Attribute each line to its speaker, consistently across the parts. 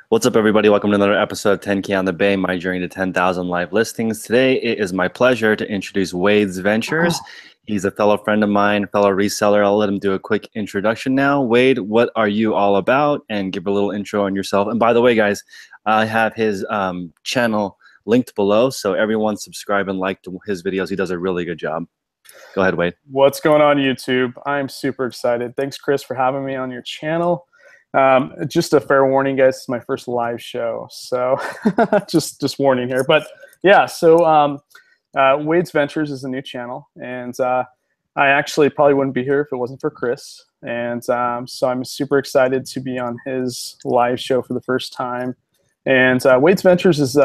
Speaker 1: What's up, everybody? Welcome to another episode of 10K on the Bay, my journey to 10,000 live listings. Today, it is my pleasure to introduce Wade's Ventures. He's a fellow friend of mine, fellow reseller. I'll let him do a quick introduction now. Wade, what are you all about? And give a little intro on yourself. And by the way, guys, I have his channel linked below, so everyone subscribe and like to his videos. He does a really good job. Go ahead, Wade.
Speaker 2: What's going on, YouTube? I'm super excited. Thanks, Chris, for having me on your channel. Just a fair warning, guys, it's my first live show, so just warning here. But yeah, so Wade's Ventures is a new channel, and I actually probably wouldn't be here if it wasn't for Chris. And so I'm super excited to be on his live show for the first time. And Wade's Ventures is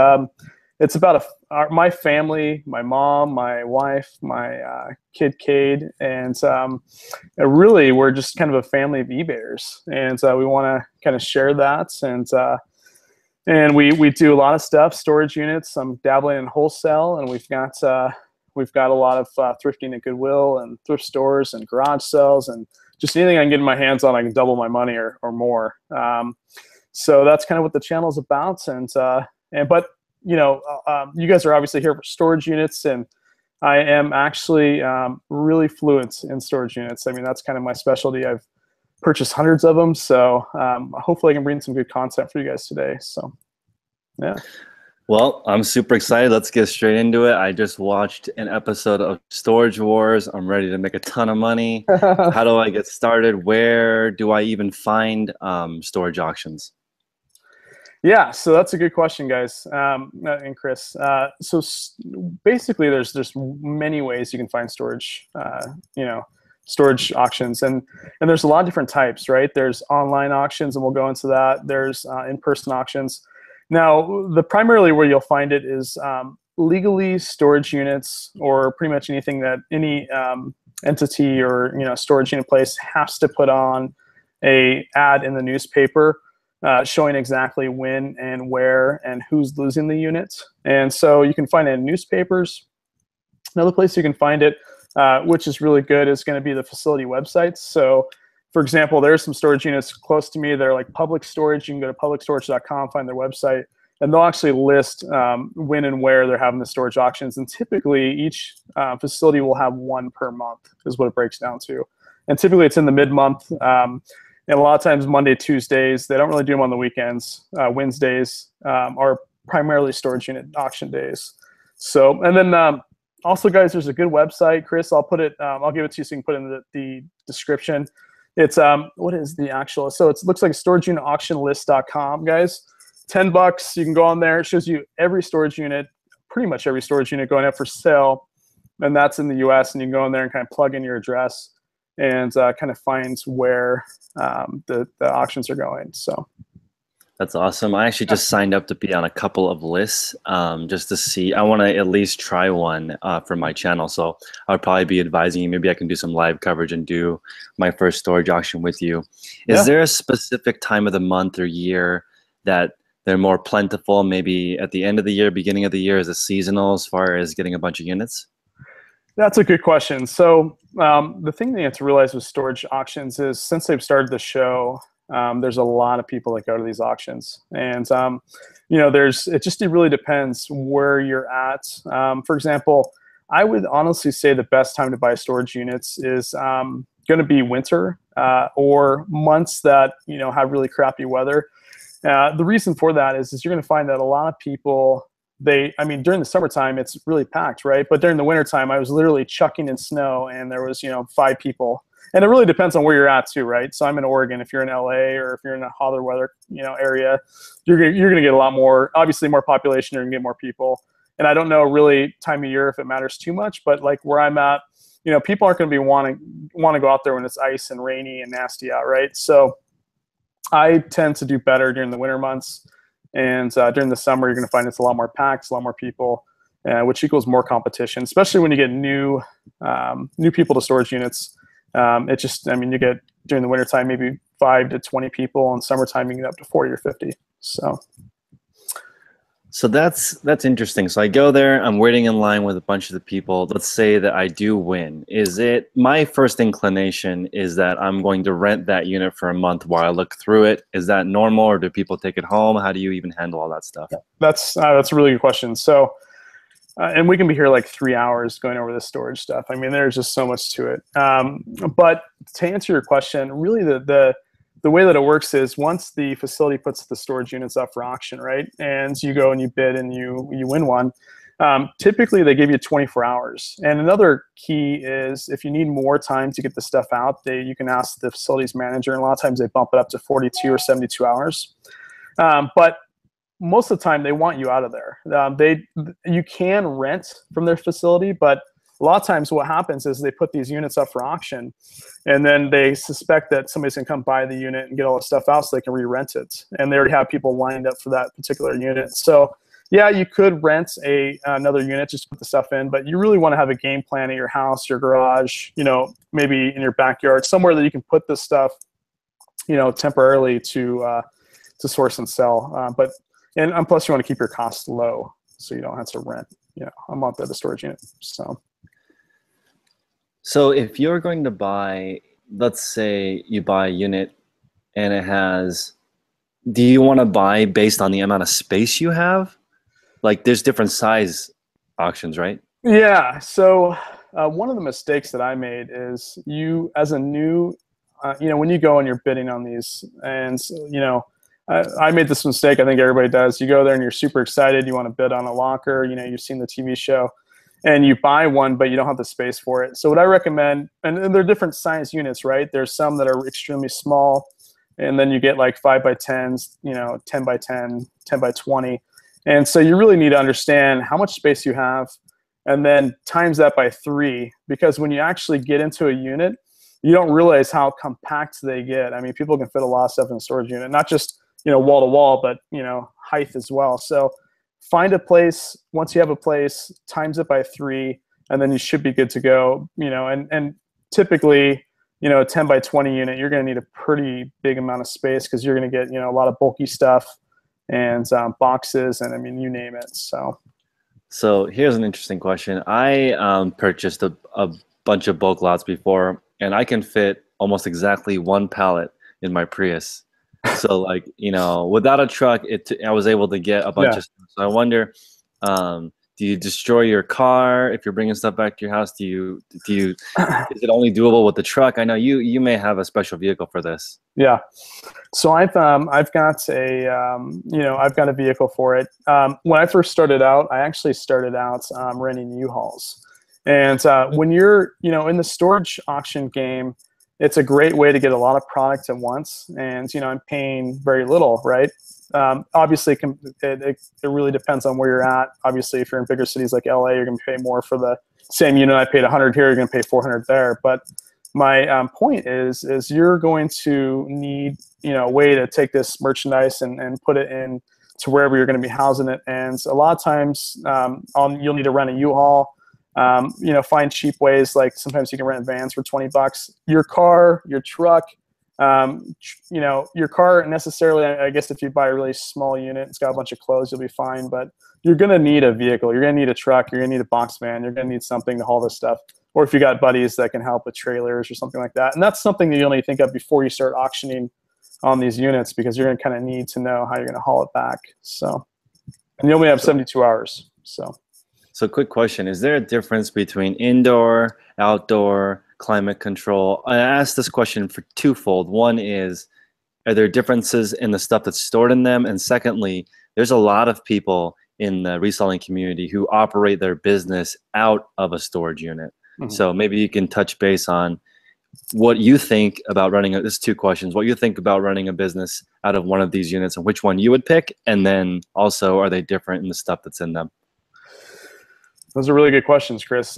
Speaker 2: it's about my family, my mom, my wife, my kid Cade, and really we're just kind of a family of eBayers, and we want to kind of share that, and we do a lot of stuff, storage units. I'm dabbling in wholesale, and we've got a lot of thrifting at Goodwill and thrift stores and garage sales, and just anything I can get my hands on, I can double my money or more. So that's kind of what the channel is about, but you know, you guys are obviously here for storage units, and I am actually really fluent in storage units. I mean, that's kind of my specialty. I've purchased hundreds of them, so hopefully I can bring some good content for you guys today. So, yeah.
Speaker 1: Well, I'm super excited. Let's get straight into it. I just watched an episode of Storage Wars. I'm ready to make a ton of money. How do I get started? Where do I even find storage auctions?
Speaker 2: Yeah, so that's a good question, guys, and Chris. So basically, there's many ways you can find storage, storage auctions, and there's a lot of different types, right? There's online auctions, and we'll go into that. There's in-person auctions. Now, primarily where you'll find it is legally storage units, or pretty much anything that any entity or storage unit place has to put on a ad in the newspaper. Showing exactly when and where and who's losing the unit. And so you can find it in newspapers. Another place you can find it, which is really good, is going to be the facility websites. So, for example, there's some storage units close to me. They're like public storage. You can go to publicstorage.com, find their website, and they'll actually list when and where they're having the storage auctions. And typically, each facility will have one per month, is what it breaks down to. And typically, it's in the mid-month. And a lot of times Monday, Tuesdays, they don't really do them on the weekends. Wednesdays are primarily storage unit auction days. So, and then also, guys, there's a good website, Chris. I'll put it. I'll give it to you so you can put it in the description. It's what is the actual? So it looks like storageunitauctionlist.com, guys. $10. You can go on there. It shows you every storage unit, pretty much every storage unit going up for sale, and that's in the U.S. And you can go in there and kind of plug in your address and kind of finds where the auctions are going. So
Speaker 1: that's awesome. I actually just signed up to be on a couple of lists just to see. I want to at least try one for my channel. So I'll probably be advising you. Maybe I can do some live coverage and do my first storage auction with you. Is there a specific time of the month or year that they're more plentiful? Maybe at the end of the year, beginning of the year, is it seasonal as far as getting a bunch of units?
Speaker 2: That's a good question. So the thing that you have to realize with storage auctions is, since they've started the show, there's a lot of people that go to these auctions, and it really depends where you're at. For example, I would honestly say the best time to buy storage units is going to be winter or months that have really crappy weather. The reason for that is you're going to find that a lot of people, during the summertime, it's really packed, right? But during the wintertime, I was literally chucking in snow, and there was, 5 people. And it really depends on where you're at too, right? So I'm in Oregon. If you're in LA or if you're in a hotter weather, area, you're gonna get a lot more, obviously more population, you're gonna get more people. And I don't know really time of year if it matters too much, but like where I'm at, people aren't gonna be want to go out there when it's ice and rainy and nasty out, right? So I tend to do better during the winter months. And during the summer, you're going to find it's a lot more packed, a lot more people, which equals more competition, especially when you get new people to storage units. You get during the wintertime, maybe 5 to 20 people. In summertime, you can get up to 40 or 50. So
Speaker 1: So that's interesting. So I go there, I'm waiting in line with a bunch of the people. Let's say that I do win. Is it my first inclination is that I'm going to rent that unit for a month while I look through it? Is that normal, or do people take it home? How do you even handle all that stuff?
Speaker 2: That's a really good question. So, and we can be here like 3 hours going over this storage stuff. I mean, there's just so much to it. But to answer your question, really the way that it works is once the facility puts the storage units up for auction, right, and you go and you bid and you win one, typically they give you 24 hours. And another key is if you need more time to get the stuff out, you can ask the facilities manager, and a lot of times they bump it up to 42 or 72 hours. But most of the time they want you out of there. You can rent from their facility, but a lot of times what happens is they put these units up for auction, and then they suspect that somebody's going to come buy the unit and get all the stuff out so they can re-rent it. And they already have people lined up for that particular unit. So yeah, you could rent another unit just to put the stuff in, but you really want to have a game plan at your house, your garage, maybe in your backyard, somewhere that you can put this stuff, temporarily to source and sell. And plus you want to keep your costs low so you don't have to rent, a month at a storage unit.
Speaker 1: So if you're going to buy, let's say you buy a unit and do you want to buy based on the amount of space you have? Like there's different size auctions, right?
Speaker 2: Yeah. So one of the mistakes that I made is as a new, when you go and you're bidding on these, and, I made this mistake. I think everybody does. You go there and you're super excited. You want to bid on a locker, you've seen the TV show, and you buy one, but you don't have the space for it. So what I recommend, and they're different size units, right? There's some that are extremely small, and then you get like 5x10s, 10x10, 10x20. And so you really need to understand how much space you have, and then times that by 3, because when you actually get into a unit, you don't realize how compact they get. I mean, people can fit a lot of stuff in a storage unit, not just wall to wall, but height as well. So find a place. Once you have a place, times it by 3, and then you should be good to go. And typically, a 10x20 unit, you're going to need a pretty big amount of space because you're going to get a lot of bulky stuff and boxes, and I mean, you name it.
Speaker 1: So here's an interesting question. I purchased a bunch of bulk lots before, and I can fit almost exactly 1 pallet in my Prius. So like, without a truck, I was able to get a bunch of stuff. So I wonder, do you destroy your car if you're bringing stuff back to your house? Is it only doable with the truck? I know you may have a special vehicle for this.
Speaker 2: Yeah. So I've got a vehicle for it. When I first started out, I actually started out renting U-Hauls. And when you're, in the storage auction game, it's a great way to get a lot of product at once, and I'm paying very little, right? Obviously, it really depends on where you're at. Obviously, if you're in bigger cities like LA, you're going to pay more for the same unit. I paid 100 here, you're going to pay 400 there. But my point is you're going to need a way to take this merchandise and put it in to wherever you're going to be housing it. And a lot of times, you'll need to rent a U-Haul. Find cheap ways, like sometimes you can rent vans for $20. Your car, your truck, your car necessarily, I guess if you buy a really small unit, it's got a bunch of clothes, you'll be fine, but you're going to need a vehicle. You're going to need a truck. You're going to need a box van. You're going to need something to haul this stuff. Or if you got buddies that can help with trailers or something like that. And that's something that you'll need to think of before you start auctioning on these units, because you're going to kind of need to know how you're going to haul it back. And you only have 72 hours.
Speaker 1: So quick question, is there a difference between indoor, outdoor, climate control? I asked this question for twofold. One is, are there differences in the stuff that's stored in them? And secondly, there's a lot of people in the reselling community who operate their business out of a storage unit. Mm-hmm. So maybe you can touch base on what you think about running, there's 2 questions, what you think about running a business out of one of these units and which one you would pick. And then also, are they different in the stuff that's in them?
Speaker 2: Those are really good questions, Chris.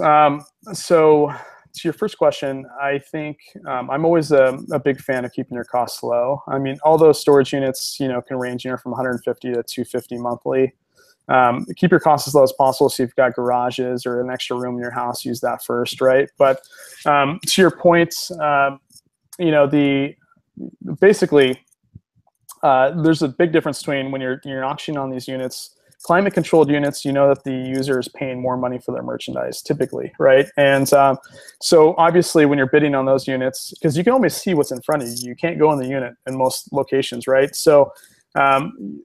Speaker 2: So to your first question, I think I'm always a big fan of keeping your costs low. I mean, all those storage units, can range from 150 to 250 monthly. Keep your costs as low as possible. So if you've got garages or an extra room in your house, use that first, right? But to your point, basically there's a big difference between when you're auctioning on these units. climate controlled units, you know that the user is paying more money for their merchandise typically, right? And so obviously when you're bidding on those units, because you can only see what's in front of you, you can't go in the unit in most locations, right? So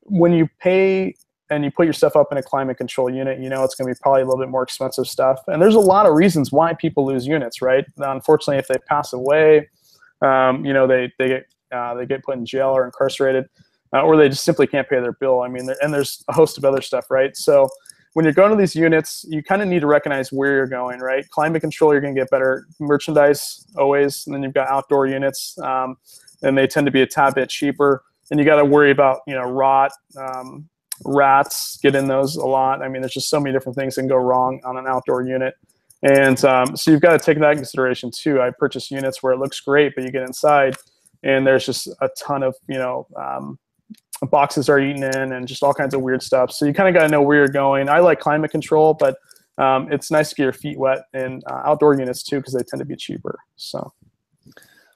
Speaker 2: when you pay and you put your stuff up in a climate control unit, you know it's going to be probably a little bit more expensive stuff. And there's a lot of reasons why people lose units, right? Unfortunately, if they pass away, you know, they get put in jail or incarcerated, or they just simply can't pay their bill. I mean, and there's a host of other stuff, right? So when you're going to these units, you kind of need to recognize where you're going, right? Climate control, you're going to get better merchandise always, and then you've got outdoor units, and they tend to be a tad bit cheaper. And you got to worry about, you know, rot, rats get in those a lot. I mean, there's just so many different things that can go wrong on an outdoor unit. And so you've got to take that into consideration too. I purchased units where it looks great, but you get inside and there's just a ton of, you know, boxes are eaten in and just all kinds of weird stuff. So you kind of got to know where you're going. I like climate control, but it's nice to get your feet wet in outdoor units too, because they tend to be cheaper. So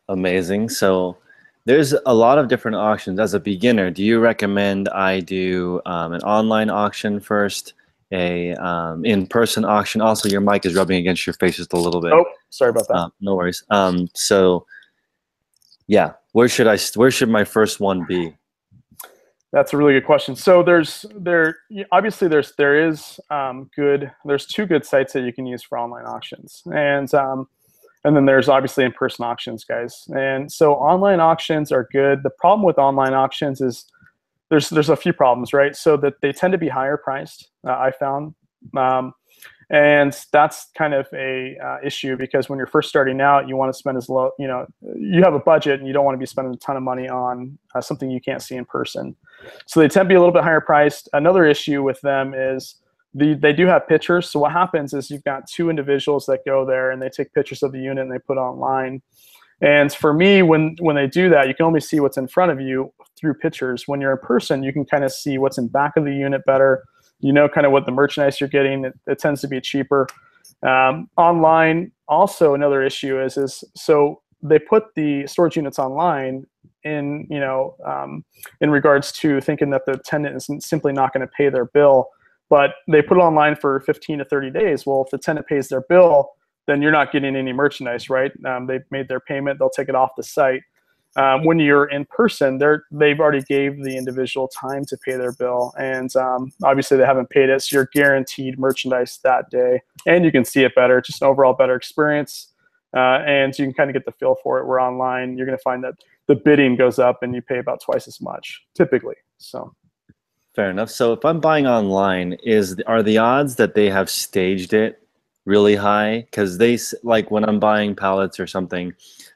Speaker 1: amazing. So there's a lot of different auctions. As a beginner, do you recommend I do an online auction first, a in-person auction? Also, your mic is rubbing against your face just a little bit.
Speaker 2: Oh, sorry about that.
Speaker 1: No worries. So yeah, where should my first one be?
Speaker 2: That's a really good question. So there's two good sites that you can use for online auctions, and then there's obviously in-person auctions, guys. And so online auctions are good. The problem with online auctions is there's a few problems, right? So that they tend to be higher priced, I found. And that's kind of a issue, because when you're first starting out, you want to spend as low, you know, you have a budget and you don't want to be spending a ton of money on something you can't see in person. So they tend to be a little bit higher priced. Another issue with them is they do have pictures. So what happens is you've got two individuals that go there and they take pictures of the unit and they put it online. And for me, when they do that, you can only see what's in front of you through pictures. When you're in person, you can kind of see what's in back of the unit better. You know kind of what the merchandise you're getting. It tends to be cheaper. Online, also another issue is so they put the storage units online in, you know, in regards to thinking that the tenant is simply not going to pay their bill. But they put it online for 15 to 30 days. Well, if the tenant pays their bill, then you're not getting any merchandise, right? They've made their payment. They'll take it off the site. When you're in person, they've already gave the individual time to pay their bill. And obviously they haven't paid it, so you're guaranteed merchandise that day. And you can see it better, just an overall better experience. And you can kind of get the feel for it. Where online, you're going to find that the bidding goes up and you pay about twice as much, typically. So.
Speaker 1: Fair enough. So if I'm buying online, are the odds that they have staged it really high? Because like when I'm buying pallets or something,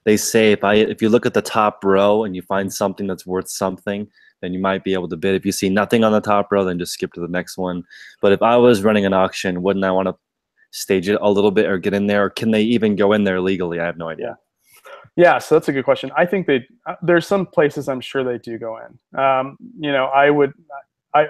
Speaker 1: they say if you look at the top row and you find something that's worth something, then you might be able to bid. If you see nothing on the top row, then just skip to the next one. But if I was running an auction, wouldn't I want to stage it a little bit or get in there? Or can they even go in there legally? I have no idea.
Speaker 2: Yeah, so that's a good question. I think there's some places I'm sure they do go in. You know,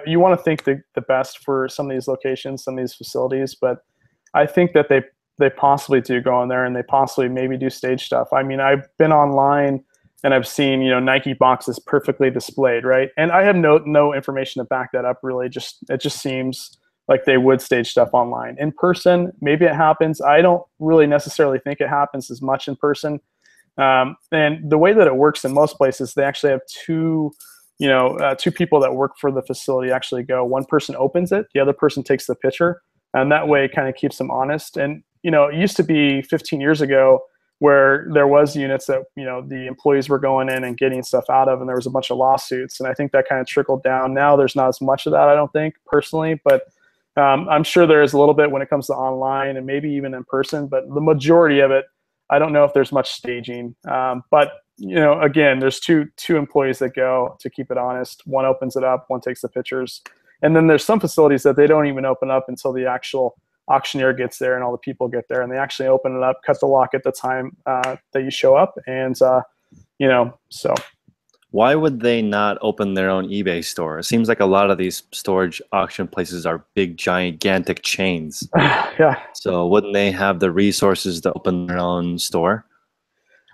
Speaker 2: you want to think the best for some of these locations, some of these facilities, but I think that they possibly do go in there and they possibly maybe do stage stuff. I mean, I've been online and I've seen, you know, Nike boxes perfectly displayed, right? And I have no information to back that up really. It just seems like they would stage stuff online. In person, maybe it happens. I don't really necessarily think it happens as much in person. And the way that it works in most places, they actually have two people that work for the facility actually go. One person opens it, the other person takes the picture, and that way it kind of keeps them honest. And, you know, it used to be 15 years ago where there was units that, you know, the employees were going in and getting stuff out of, and there was a bunch of lawsuits. And I think that kind of trickled down. Now there's not as much of that, I don't think, personally, but I'm sure there is a little bit when it comes to online and maybe even in person, but the majority of it, I don't know if there's much staging. But you know, again, there's two employees that go to keep it honest. One opens it up, one takes the pictures. And then there's some facilities that they don't even open up until the actual auctioneer gets there and all the people get there, and they actually open it up, cut the lock at the time that you show up. And, you know, so.
Speaker 1: Why would they not open their own eBay store? It seems like a lot of these storage auction places are big, gigantic chains.
Speaker 2: Yeah.
Speaker 1: So wouldn't they have the resources to open their own store?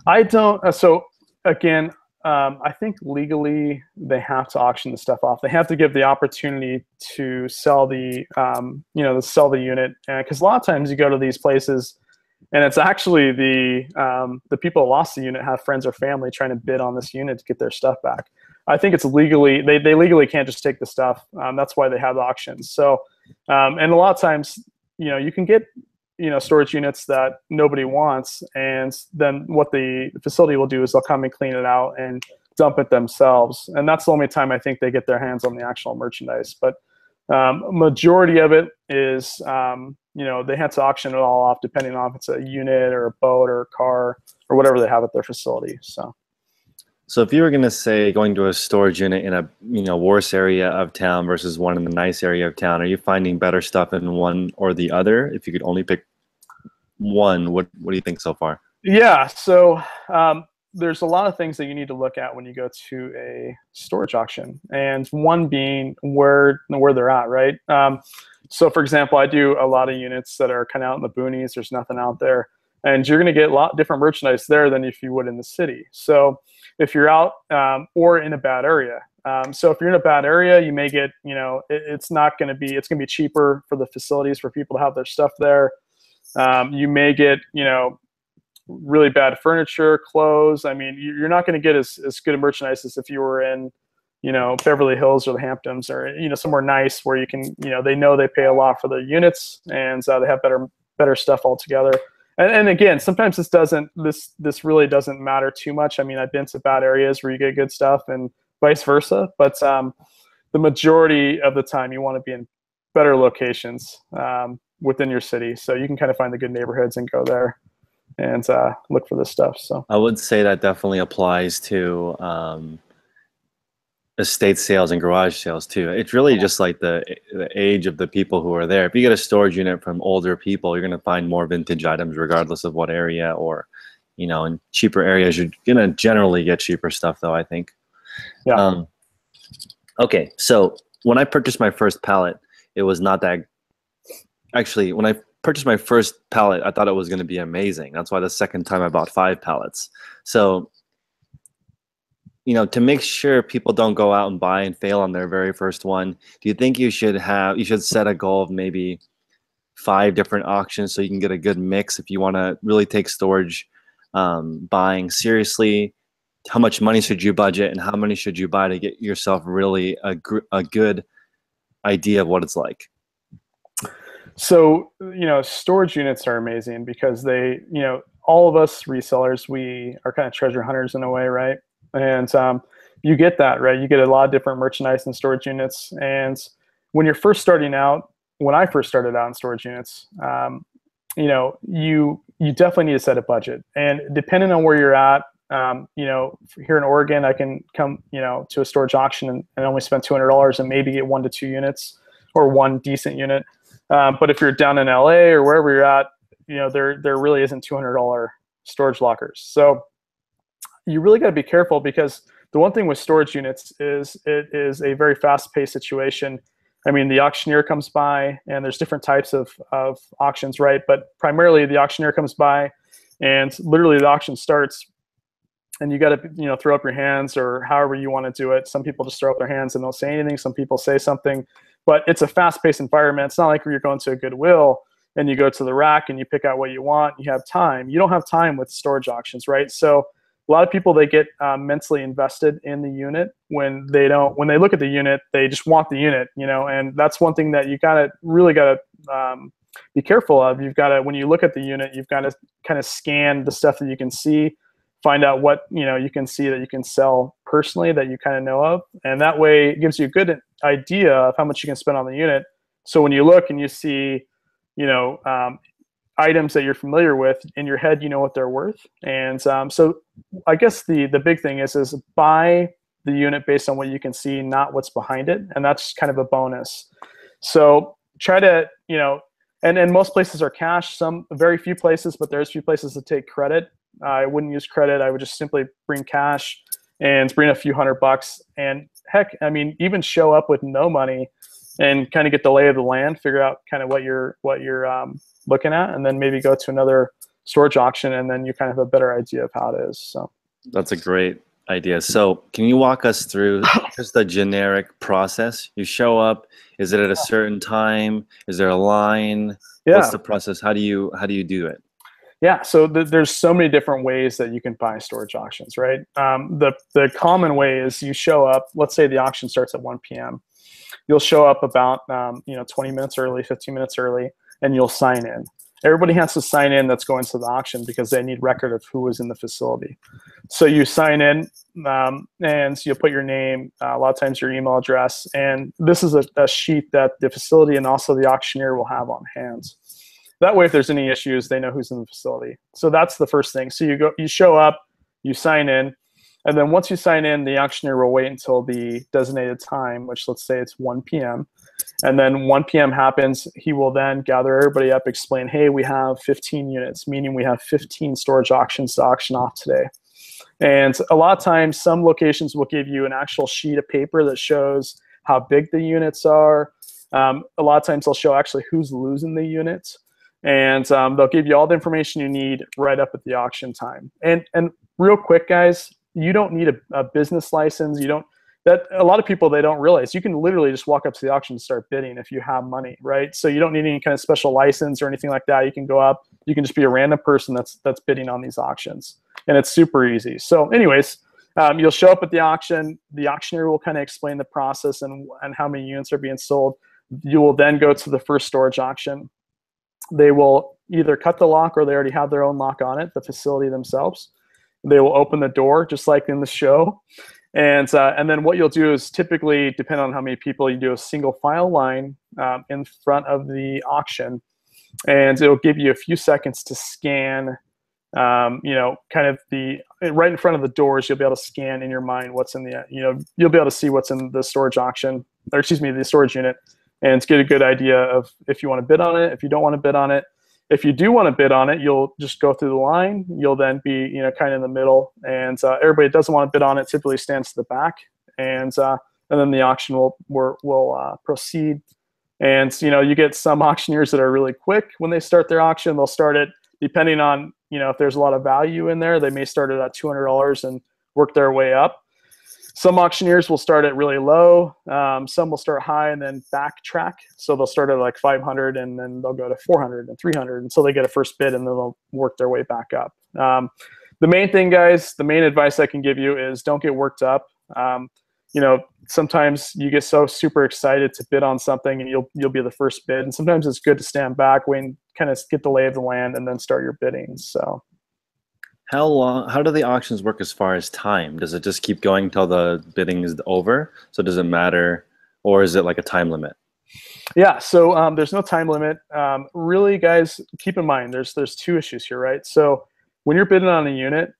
Speaker 2: I don't. So again, I think legally they have to auction the stuff off. They have to give the opportunity to sell the, to sell the unit. Because a lot of times you go to these places, and it's actually the people who lost the unit have friends or family trying to bid on this unit to get their stuff back. I think it's legally, they legally can't just take the stuff. That's why they have the auctions. So, and a lot of times, you can get, storage units that nobody wants. And then what the facility will do is they'll come and clean it out and dump it themselves. And that's the only time I think they get their hands on the actual merchandise. But majority of it is, they have to auction it all off depending on if it's a unit or a boat or a car or whatever they have at their facility.
Speaker 1: So if you were going to say going to a storage unit in a worse area of town versus one in the nice area of town, are you finding better stuff in one or the other? If you could only pick one, what do you think so far?
Speaker 2: Yeah, so there's a lot of things that you need to look at when you go to a storage auction, and one being where they're at, right? So for example, I do a lot of units that are kind of out in the boonies. There's nothing out there, and you're going to get a lot different merchandise there than if you would in the city. So if you're out or in a bad area. So if you're in a bad area, you may get, it's going to be cheaper for the facilities for people to have their stuff there. You may get, really bad furniture, clothes. I mean, you're not going to get as good a merchandise as if you were in, Beverly Hills or the Hamptons or, somewhere nice where you can, they pay a lot for the units, and they have better stuff altogether. And again, sometimes this really doesn't matter too much. I mean, I've been to bad areas where you get good stuff and vice versa, but the majority of the time you want to be in better locations within your city. So you can kind of find the good neighborhoods and go there and look for this stuff. So
Speaker 1: I would say that definitely applies to estate sales and garage sales too. It's really just like the age of the people who are there. If you get a storage unit from older people, you're going to find more vintage items regardless of what area, or in cheaper areas you're going to generally get cheaper stuff though, I think.
Speaker 2: Yeah.
Speaker 1: Okay, so when I purchased my first pallet, it was not that, actually when I purchased my first pallet I thought it was going to be amazing. That's why the second time I bought 5 pallets. So to make sure people don't go out and buy and fail on their very first one, do you think you should set a goal of maybe 5 different auctions so you can get a good mix if you want to really take storage buying seriously? How much money should you budget, and how many should you buy to get yourself really a good idea of what it's like?
Speaker 2: So, storage units are amazing because they, all of us resellers, we are kind of treasure hunters in a way, right? And you get that, right? You get a lot of different merchandise in storage units. And when you're first starting out, when I first started out in storage units, you definitely need to set a budget. And depending on where you're at, here in Oregon, I can come, to a storage auction and only spend $200 and maybe get 1 to 2 units or one decent unit. But if you're down in LA or wherever you're at, there really isn't $200 storage lockers. So you really got to be careful, because the one thing with storage units is it is a very fast-paced situation. I mean, the auctioneer comes by, and there's different types of auctions, right? But primarily the auctioneer comes by, and literally the auction starts, and you got to throw up your hands, or however you want to do it. Some people just throw up their hands and don't say anything. Some people say something, but it's a fast-paced environment. It's not like you're going to a Goodwill and you go to the rack and you pick out what you want. You have time. You don't have time with storage auctions, right? So a lot of people, they get mentally invested in the unit when they look at the unit, they just want the unit, and that's one thing that you really got to be careful of. You've got to, when you look at the unit, you've got to kind of scan the stuff that you can see, find out what you can see that you can sell personally that you kind of know of, and that way it gives you a good idea of how much you can spend on the unit. So when you look and you see, items that you're familiar with in your head, you know what they're worth. And so I guess the big thing is buy the unit based on what you can see, not what's behind it, and that's kind of a bonus. So try to, and most places are cash. Some very few places, but there's few places that take credit. I wouldn't use credit. I would just simply bring cash and bring a few $100. And heck, I mean, even show up with no money and kind of get the lay of the land, figure out kind of what you're looking at, and then maybe go to another storage auction, and then you kind of have a better idea of how it is. So
Speaker 1: that's a great ideas. So can you walk us through just the generic process? You show up, is it at a certain time? Is there a line? What's
Speaker 2: Yeah.
Speaker 1: the process? How do you do it?
Speaker 2: Yeah, so there's so many different ways that you can buy storage auctions, right? The common way is you show up. Let's say the auction starts at 1 p.m. You'll show up about 20 minutes early, 15 minutes early, and you'll sign in. Everybody has to sign in that's going to the auction because they need record of who was in the facility. So you sign in, and you'll put your name, a lot of times your email address, and this is a sheet that the facility and also the auctioneer will have on hand. That way, if there's any issues, they know who's in the facility. So that's the first thing. So you show up, you sign in, and then once you sign in, the auctioneer will wait until the designated time, which let's say it's 1 p.m. And then 1 p.m. happens, he will then gather everybody up, explain, hey, we have 15 units, meaning we have 15 storage auctions to auction off today. And a lot of times, some locations will give you an actual sheet of paper that shows how big the units are. A lot of times they'll show actually who's losing the units. And they'll give you all the information you need right up at the auction time. And real quick, guys, you don't need a business license. That a lot of people, they don't realize you can literally just walk up to the auction and start bidding if you have money, right? So you don't need any kind of special license or anything like that. You can go up. You can just be a random person that's bidding on these auctions, and it's super easy. So, anyways, you'll show up at the auction. The auctioneer will kind of explain the process and how many units are being sold. You will then go to the first storage auction. They will either cut the lock or they already have their own lock on it, the facility themselves. They will open the door just like in the show. And then what you'll do is typically, depending on how many people, you do a single file line in front of the auction. And it'll give you a few seconds to scan, kind of right in front of the doors, you'll be able to scan in your mind what's in the, you'll be able to see what's in the storage auction, or excuse me, the storage unit. And to get a good idea of if you want to bid on it, if you don't want to bid on it. If you do want to bid on it, you'll just go through the line. You'll then be, kind of in the middle. And everybody that doesn't want to bid on it typically stands to the back. And then the auction will proceed. And, you get some auctioneers that are really quick when they start their auction. They'll start it, depending on, if there's a lot of value in there, they may start it at $200 and work their way up. Some auctioneers will start at really low. Some will start high and then backtrack. So they'll start at like 500 and then they'll go to 400 and 300 until they get a first bid, and then they'll work their way back up. The main thing, guys, the main advice I can give you is don't get worked up. Sometimes you get so super excited to bid on something and you'll be the first bid. And sometimes it's good to stand back, wait and kind of get the lay of the land and then start your bidding. So.
Speaker 1: How do the auctions work as far as time? Does it just keep going until the bidding is over? So does it matter, or is it like a time limit?
Speaker 2: Yeah, so there's no time limit. Really, guys, keep in mind there's two issues here, right? So when you're bidding on a unit,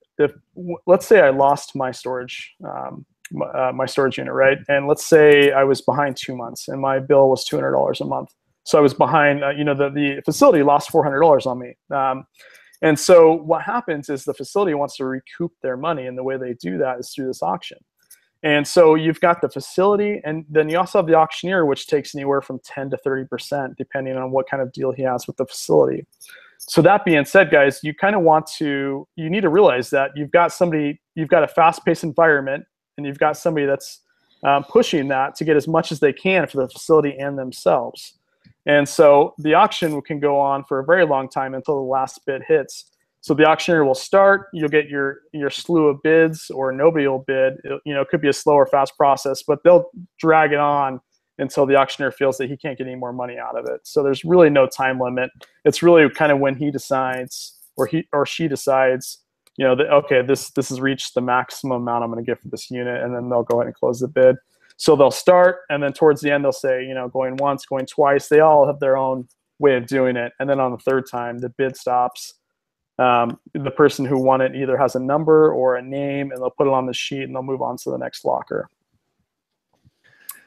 Speaker 2: let's say I lost my storage unit, right? And let's say I was behind 2 months and my bill was $200 a month. So I was behind. The facility lost $400 on me. And so what happens is the facility wants to recoup their money, and the way they do that is through this auction. And so you've got the facility, and then you also have the auctioneer, which takes anywhere from 10 to 30%, depending on what kind of deal he has with the facility. So that being said, guys, you need to realize that you've got a fast-paced environment, and you've got somebody that's pushing that to get as much as they can for the facility and themselves. And so the auction can go on for a very long time until the last bid hits. So the auctioneer will start, you'll get your slew of bids, or nobody will bid. It could be a slow or fast process, but they'll drag it on until the auctioneer feels that he can't get any more money out of it. So there's really no time limit. It's really kind of when he decides, or he or she decides, that, okay, this has reached the maximum amount I'm going to get for this unit, and then they'll go ahead and close the bid. So they'll start, and then towards the end, they'll say, going once, going twice. They all have their own way of doing it. And then on the third time, the bid stops. The person who won it either has a number or a name, and they'll put it on the sheet, and they'll move on to the next locker.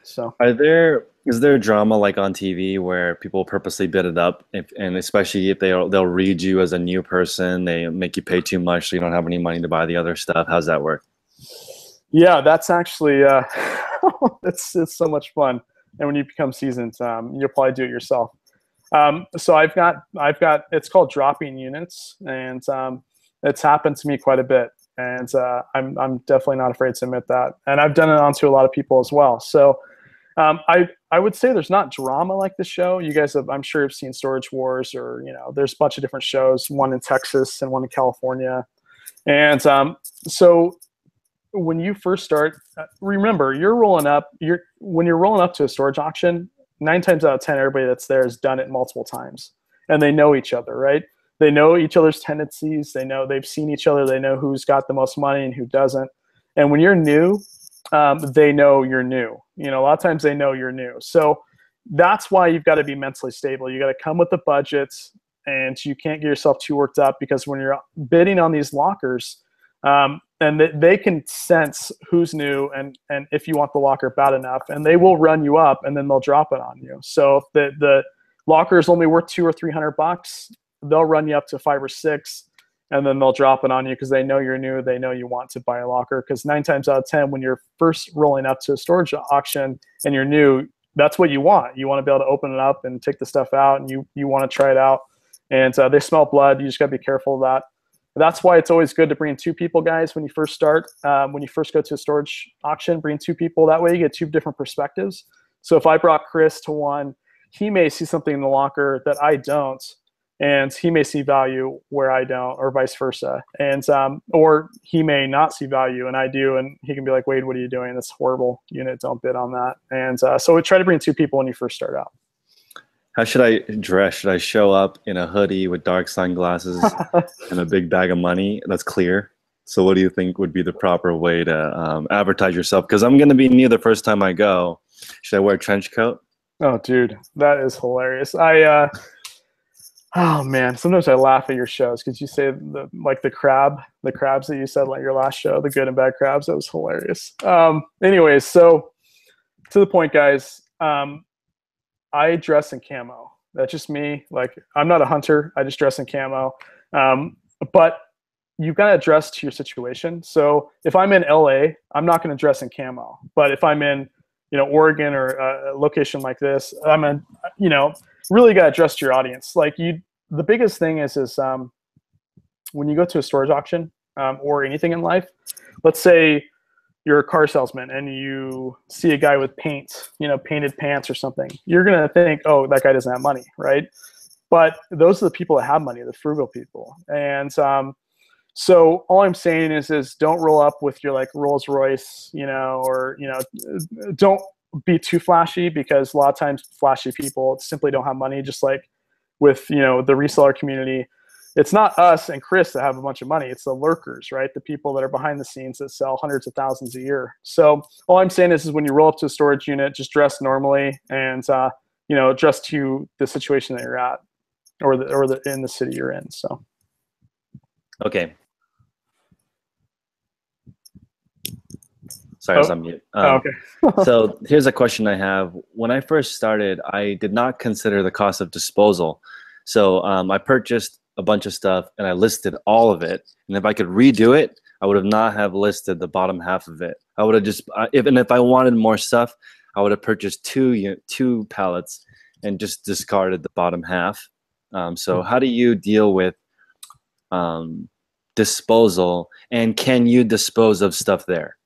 Speaker 2: So,
Speaker 1: is there drama like on TV where people purposely bid it up, and especially if they'll read you as a new person, they make you pay too much so you don't have any money to buy the other stuff? How's that work?
Speaker 2: Yeah, that's actually it's so much fun. And when you become seasoned, you'll probably do it yourself. So I've got it's called dropping units, and it's happened to me quite a bit. And I'm definitely not afraid to admit that. And I've done it onto a lot of people as well. So I would say there's not drama like this show. You guys have, I'm sure, have seen Storage Wars, or there's a bunch of different shows, one in Texas and one in California. And so when you first start, remember, when you're rolling up to a storage auction, 9 times out of 10, everybody that's there has done it multiple times, and they know each other, right? They know each other's tendencies. They've seen each other. They know who's got the most money and who doesn't. And when you're new, they know you're new. A lot of times they know you're new. So that's why you've got to be mentally stable. You got to come with the budgets, and you can't get yourself too worked up, because when you're bidding on these lockers, and they can sense who's new and if you want the locker bad enough, and they will run you up, and then they'll drop it on you. So if the locker is only worth $200 or $300, they'll run you up to 5 or 6, and then they'll drop it on you because they know you're new. They know you want to buy a locker, because 9 times out of 10, when you're first rolling up to a storage auction and you're new, that's what you want. You want to be able to open it up and take the stuff out, and you want to try it out. And they smell blood. You just got to be careful of that. That's why it's always good to bring 2 people, guys, when you first start. When you first go to a storage auction, bring 2 people. That way you get 2 different perspectives. So if I brought Chris to one, he may see something in the locker that I don't, and he may see value where I don't, or vice versa. And or he may not see value and I do, and he can be like, Wade, what are you doing? That's horrible unit. Don't bid on that. And so we try to bring 2 people when you first start out.
Speaker 1: How should I dress? Should I show up in a hoodie with dark sunglasses and a big bag of money that's clear? So what do you think would be the proper way to advertise yourself? Because I'm going to be new the first time I go. Should I wear a trench coat?
Speaker 2: Oh, dude, that is hilarious. Oh man, sometimes I laugh at your shows because you say the crabs that you said like your last show, the good and bad crabs. That was hilarious. Anyways, so to the point, guys. I dress in camo. That's just me. Like, I'm not a hunter. I just dress in camo. But you've got to dress to your situation. So if I'm in LA, I'm not going to dress in camo. But if I'm in, Oregon or a location like this, really got to dress to your audience. Like the biggest thing is when you go to a storage auction or anything in life, let's say you're a car salesman and you see a guy with paint, painted pants or something, you're going to think, oh, that guy doesn't have money, right? But those are the people that have money, the frugal people. And so all I'm saying is don't roll up with your like Rolls Royce, or, don't be too flashy, because a lot of times flashy people simply don't have money. Just like with, the reseller community, it's not us and Chris that have a bunch of money. It's the lurkers, right? The people that are behind the scenes that sell hundreds of thousands a year. So all I'm saying is when you roll up to a storage unit, just dress normally and, dress to the situation that you're at or in the city you're in. So.
Speaker 1: Okay. Sorry, I was on mute.
Speaker 2: Okay.
Speaker 1: So here's a question I have. When I first started, I did not consider the cost of disposal. So I purchased a bunch of stuff and I listed all of it. And if I could redo it, I would have not have listed the bottom half of it. I would have just, if I wanted more stuff, I would have purchased two pallets and just discarded the bottom half. So how do you deal with disposal, and can you dispose of stuff there?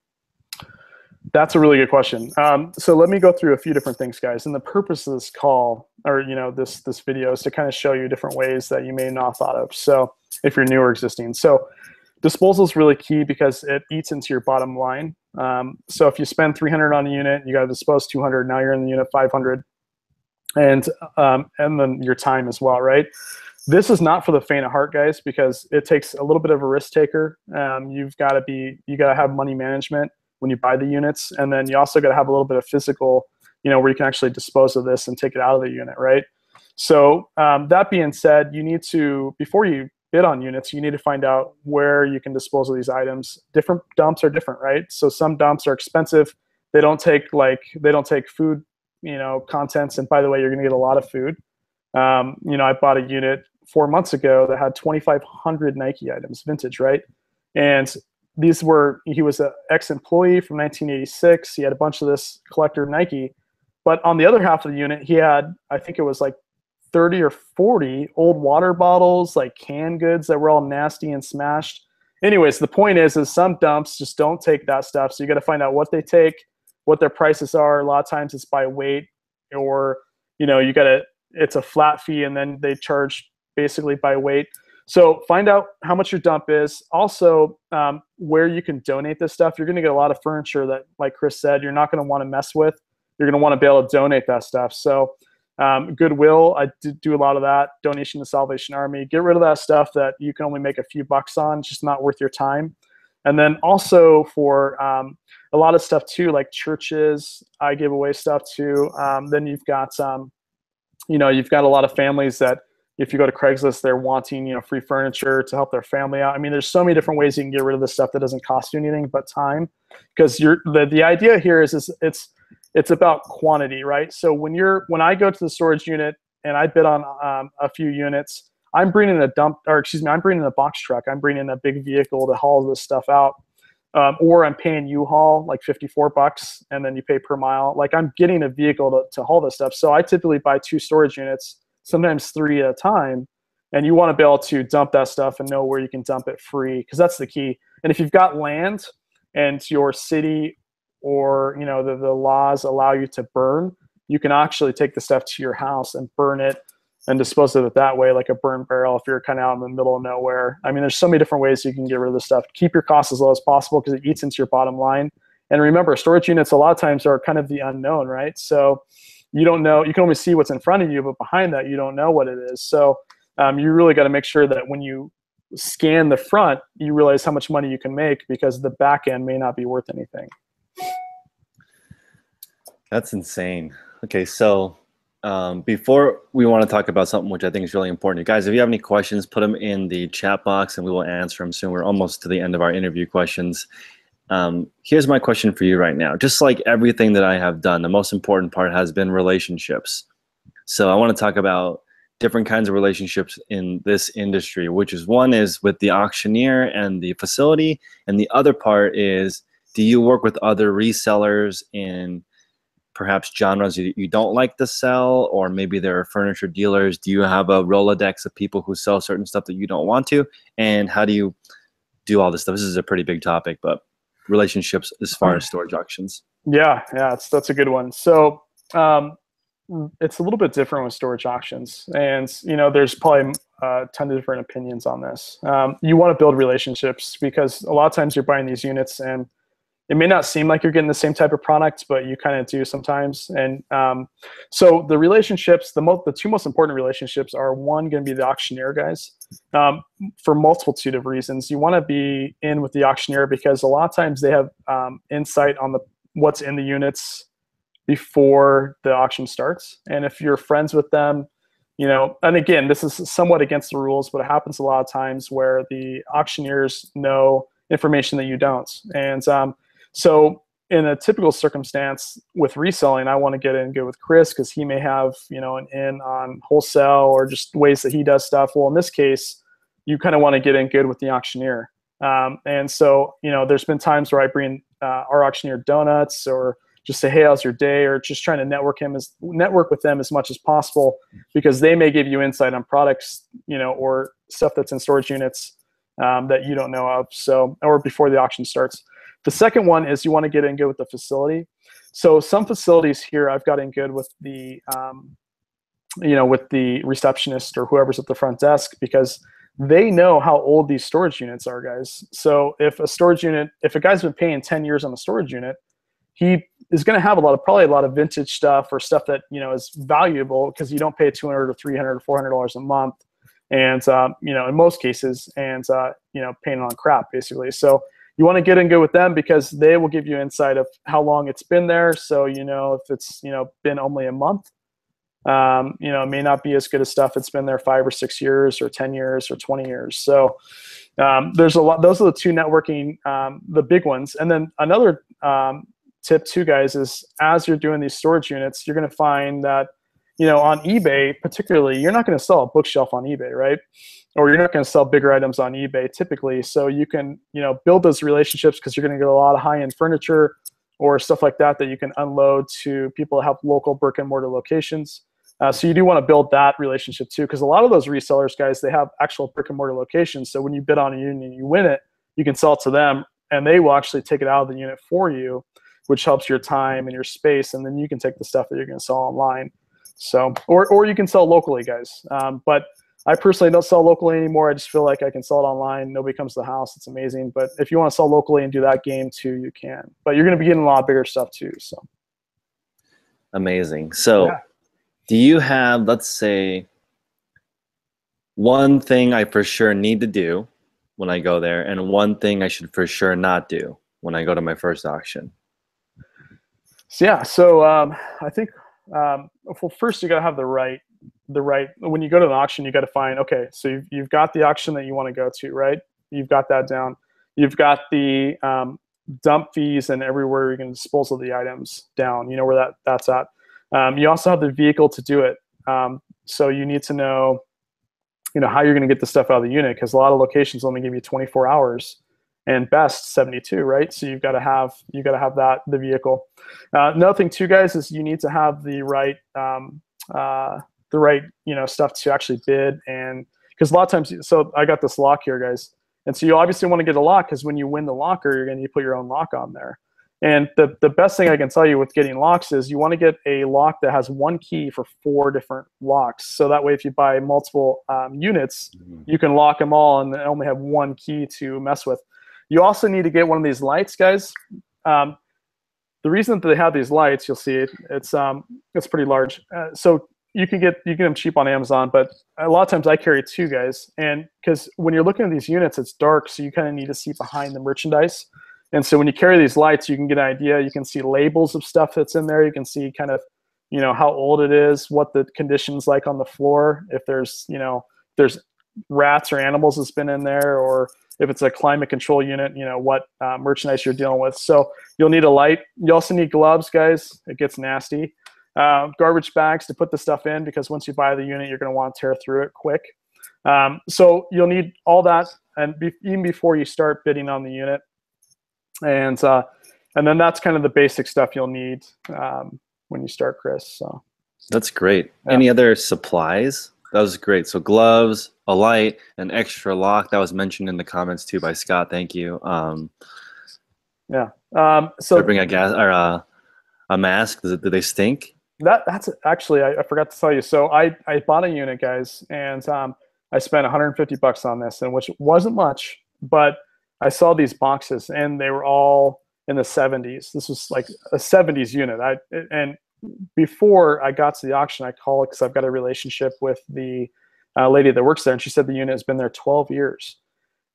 Speaker 2: That's a really good question. So let me go through a few different things, guys. And the purpose of this call, or this video, is to kind of show you different ways that you may not have thought of. So if you're new or existing, so disposal is really key because it eats into your bottom line. So if you spend $300 on a unit, you got to dispose $200. Now you're in the unit $500, and then your time as well, right? This is not for the faint of heart, guys, because it takes a little bit of a risk taker. You got to have money management when you buy the units. And then you also got to have a little bit of physical, where you can actually dispose of this and take it out of the unit, right? So that being said, you need to, before you bid on units, you need to find out where you can dispose of these items. Different dumps are different, right? So some dumps are expensive. They don't take food, contents. And by the way, you're going to get a lot of food. I bought a unit 4 months ago that had 2,500 Nike items, vintage, right? And he was an ex-employee from 1986. He had a bunch of this collector Nike. But on the other half of the unit, he had, I think it was like 30 or 40 old water bottles, like canned goods that were all nasty and smashed. anyways, the point is some dumps just don't take that stuff. So you got to find out what they take, what their prices are. A lot of times it's by weight, or, you got to, it's a flat fee and then they charge basically by weight. So find out how much your dump is. Also, where you can donate this stuff. You're going to get a lot of furniture that, like Chris said, you're not going to want to mess with. You're going to want to be able to donate that stuff. So Goodwill, I do a lot of that. Donation to Salvation Army. Get rid of that stuff that you can only make a few bucks on. It's just not worth your time. And then also for a lot of stuff too, like churches, I give away stuff too. Then you've got you've got a lot of families that, if you go to Craigslist, they're wanting, free furniture to help their family out. I mean, there's so many different ways you can get rid of this stuff that doesn't cost you anything but time. Because the idea here is it's about quantity, right? So when I go to the storage unit and I bid on a few units, I'm bringing I'm bringing a box truck. I'm bringing a big vehicle to haul this stuff out. Or I'm paying U-Haul like $54 and then you pay per mile. Like, I'm getting a vehicle to haul this stuff. So I typically buy 2 storage units, sometimes 3 at a time. And you want to be able to dump that stuff and know where you can dump it free, because that's the key. And if you've got land and your city or the laws allow you to burn, you can actually take the stuff to your house and burn it and dispose of it that way, like a burn barrel, if you're kind of out in the middle of nowhere. I mean, there's so many different ways you can get rid of this stuff. Keep your costs as low as possible because it eats into your bottom line. And remember, storage units a lot of times are kind of the unknown, right? So you don't know, you can only see what's in front of you, but behind that, you don't know what it is. So you really got to make sure that when you scan the front, you realize how much money you can make, because the back end may not be worth anything.
Speaker 1: That's insane. Okay, so before we want to talk about something which I think is really important, guys, if you have any questions, put them in the chat box and we will answer them soon. We're almost to the end of our interview questions. Here's my question for you right now. Just like everything that I have done, the most important part has been relationships. So I want to talk about different kinds of relationships in this industry, which is, one is with the auctioneer and the facility, and the other part is, do you work with other resellers in perhaps genres you don't like to sell, or maybe there are furniture dealers? Do you have a Rolodex of people who sell certain stuff that you don't want to? And how do you do all this stuff? This is a pretty big topic, but relationships as far as storage auctions.
Speaker 2: Yeah, that's a good one. So it's a little bit different with storage auctions, and there's probably a ton of different opinions on this. You want to build relationships, because a lot of times you're buying these units and it may not seem like you're getting the same type of product, but you kind of do sometimes. And so the relationships, the 2 most important relationships are, one, going to be the auctioneer guys, for multitude of reasons. You want to be in with the auctioneer because a lot of times they have insight on what's in the units before the auction starts. And if you're friends with them, and again, this is somewhat against the rules, but it happens a lot of times where the auctioneers know information that you don't. And so in a typical circumstance with reselling, I want to get in good with Chris because he may have, an in on wholesale or just ways that he does stuff. Well, in this case, you kind of want to get in good with the auctioneer. And so, there's been times where I bring our auctioneer donuts, or just say, hey, how's your day? Or just trying to network with them as much as possible, because they may give you insight on products, or stuff that's in storage units that you don't know of. So, or before the auction starts. The second one is you want to get in good with the facility. So some facilities here, I've got in good with the, with the receptionist or whoever's at the front desk, because they know how old these storage units are, guys. So if a guy's been paying 10 years on a storage unit, he is going to have probably a lot of vintage stuff, or stuff that, is valuable, because you don't pay $200 or $300 or $400 a month. And, in most cases, and, paying on crap, basically. So you want to get in good with them because they will give you insight of how long it's been there. So, if it's, been only a month, it may not be as good as stuff that's been there 5 or 6 years or 10 years or 20 years. So there's a lot. Those are the 2 networking, the big ones. And then another tip too, guys, is as you're doing these storage units, you're going to find that, on eBay particularly, you're not going to sell a bookshelf on eBay, right? Or you're not going to sell bigger items on eBay typically. So you can, build those relationships, because you're going to get a lot of high-end furniture or stuff like that you can unload to people that have local brick and mortar locations. So you do want to build that relationship too, because a lot of those resellers, guys, they have actual brick and mortar locations. So when you bid on a unit and you win it, you can sell it to them, and they will actually take it out of the unit for you, which helps your time and your space, and then you can take the stuff that you're going to sell online. So, or you can sell locally, guys. But I personally don't sell locally anymore. I just feel like I can sell it online. Nobody comes to the house. It's amazing. But if you want to sell locally and do that game too, you can. But you're going to be getting a lot bigger stuff too. So
Speaker 1: Amazing. So
Speaker 2: yeah.
Speaker 1: do you have, let's say, one thing I for sure need to do when I go there, and one thing I should for sure not do when I go to my first auction?
Speaker 2: So yeah. So I think well, first you got to have the right. When you go to an auction, you got to find, okay, so you've got the auction that you want to go to, right? You've got that down. You've got the dump fees and everywhere you can dispose of the items down. You know where that's at. You also have the vehicle to do it. So you need to know, how you're going to get the stuff out of the unit, because a lot of locations only give you 24 hours and best 72, right? So you got to have the vehicle. Another thing too, guys, is you need to have the right stuff to actually bid. And because a lot of times, so I got this lock here, guys, and so you obviously want to get a lock, because when you win the locker, you're going to need to put your own lock on there. And the best thing I can tell you with getting locks is you want to get a lock that has one key for 4 different locks. So that way, if you buy multiple units, you can lock them all and only have one key to mess with. You also need to get one of these lights, guys. The reason that they have these lights, you'll see it's pretty large. So you can get them cheap on Amazon, but a lot of times I carry 2, guys. And because when you're looking at these units, it's dark, so you kind of need to see behind the merchandise. And so when you carry these lights, you can get an idea. You can see labels of stuff that's in there. You can see kind of, how old it is, what the condition's like on the floor, if there's, there's rats or animals that's been in there, or if it's a climate control unit, what merchandise you're dealing with. So you'll need a light. You also need gloves, guys. It gets nasty. Garbage bags to put the stuff in, because once you buy the unit, you're going to want to tear through it quick. So you'll need all that, and even before you start bidding on the unit. And then that's kind of the basic stuff you'll need when you start, Chris. So
Speaker 1: that's great.
Speaker 2: Yeah.
Speaker 1: Any other supplies? That was great. So gloves, a light, an extra lock. That was mentioned in the comments too by Scott. Thank you.
Speaker 2: Yeah.
Speaker 1: So bring a gas or a mask. Do they stink?
Speaker 2: That's actually, I forgot to tell you. So I bought a unit, guys, and I spent $150 on this, and which wasn't much, but I saw these boxes and they were all in the 70s. This was like a 70s unit. And before I got to the auction, I called because I've got a relationship with the lady that works there, and she said the unit has been there 12 years.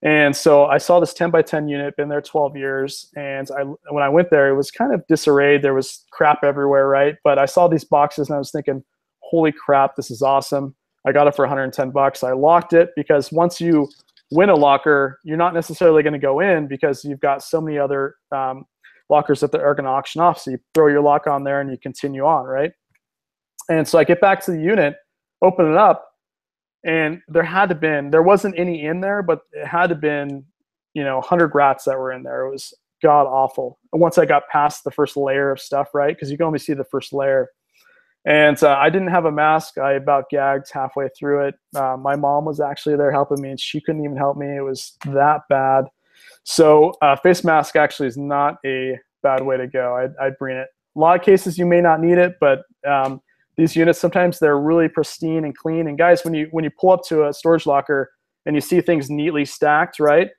Speaker 2: And so I saw this 10 by 10 unit, been there 12 years. And when I went there, it was kind of disarrayed. There was crap everywhere, right? But I saw these boxes and I was thinking, holy crap, this is awesome. I got it for $110. I locked it, because once you win a locker, you're not necessarily going to go in, because you've got so many other lockers that are going to auction off. So you throw your lock on there and you continue on, right? And so I get back to the unit, open it up, and there wasn't any in there, but it had to been, 100 rats that were in there. It was god awful. And once I got past the first layer of stuff, right? Because you can only see the first layer. And I didn't have a mask. I about gagged halfway through it. My mom was actually there helping me, and she couldn't even help me. It was that bad. So face mask actually is not a bad way to go. I'd bring it. A lot of cases you may not need it, but these units, sometimes they're really pristine and clean. And guys, when you pull up to a storage locker and you see things neatly stacked, right?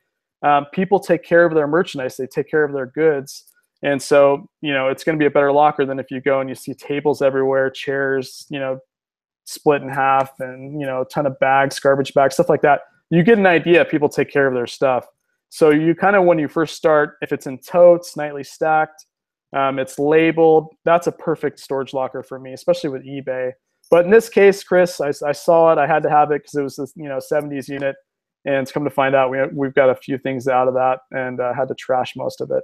Speaker 2: People take care of their merchandise. They take care of their goods. And so, it's going to be a better locker than if you go and you see tables everywhere, chairs, split in half, and, a ton of bags, garbage bags, stuff like that. You get an idea. People take care of their stuff. So you kind of, when you first start, if it's in totes, nightly stacked, it's labeled, that's a perfect storage locker for me, especially with eBay. But in this case, Chris, I saw it. I had to have it because it was this 70s unit. And it's come to find out we've got a few things out of that, and had to trash most of it.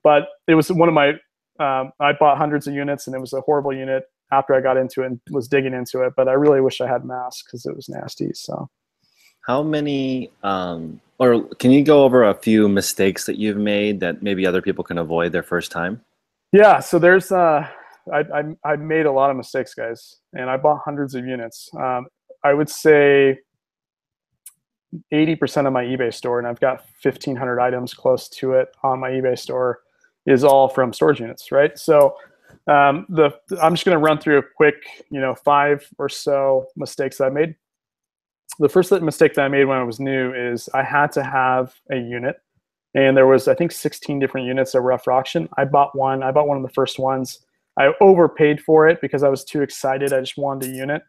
Speaker 2: But it was one of my, I bought hundreds of units, and it was a horrible unit after I got into it and was digging into it. But I really wish I had masks, because it was nasty. So,
Speaker 1: how many, or can you go over a few mistakes that you've made that maybe other people can avoid their first time?
Speaker 2: Yeah. So there's, I made a lot of mistakes, guys, and I bought hundreds of units. I would say 80% of my eBay store, and I've got 1,500 items close to it on my eBay store, is all from storage units, right? So I'm just going to run through a quick, 5 or so mistakes that I made. The first mistake that I made when I was new is I had to have a unit, and there was, I think, 16 different units that were up for auction. I bought one of the first ones. I overpaid for it because I was too excited. I just wanted a unit.